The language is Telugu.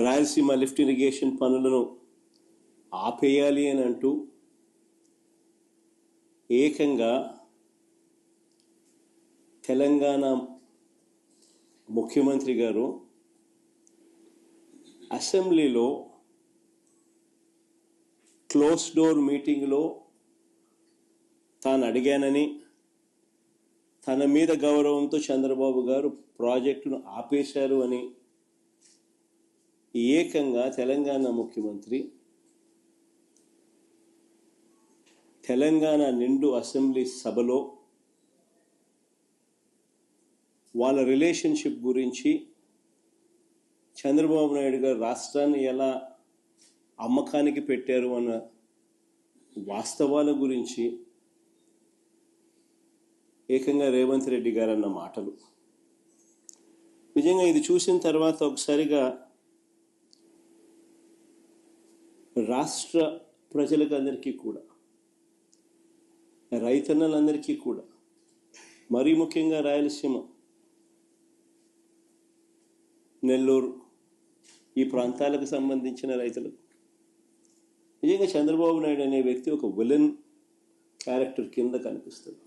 రాయలసీమ లిఫ్ట్ ఇరిగేషన్ పనులను ఆపేయాలి అని అంటూ ఏకంగా తెలంగాణ ముఖ్యమంత్రి గారు అసెంబ్లీలో క్లోజ్ డోర్ మీటింగ్లో తాను అడిగానని, తన మీద గౌరవంతో చంద్రబాబు గారు ప్రాజెక్టును ఆపేశారు అని ఏకంగా తెలంగాణ ముఖ్యమంత్రి తెలంగాణ నిండు అసెంబ్లీ సభలో వాళ్ళ రిలేషన్షిప్ గురించి, చంద్రబాబు నాయుడు గారు రాష్ట్రాన్ని ఎలా అమ్మకానికి పెట్టారు అన్న వాస్తవాల గురించి ఏకంగా రేవంత్ రెడ్డి గారు అన్న మాటలు నిజంగా ఇది చూసిన తర్వాత ఒకసారిగా రాష్ట్ర ప్రజలకు అందరికీ కూడా, రైతన్నలందరికీ కూడా, మరీ ముఖ్యంగా రాయలసీమ, నెల్లూరు ఈ ప్రాంతాలకు సంబంధించిన రైతులకు నిజంగా చంద్రబాబు నాయుడు అనే వ్యక్తి ఒక విలన్ క్యారెక్టర్ కింద కనిపిస్తుంది.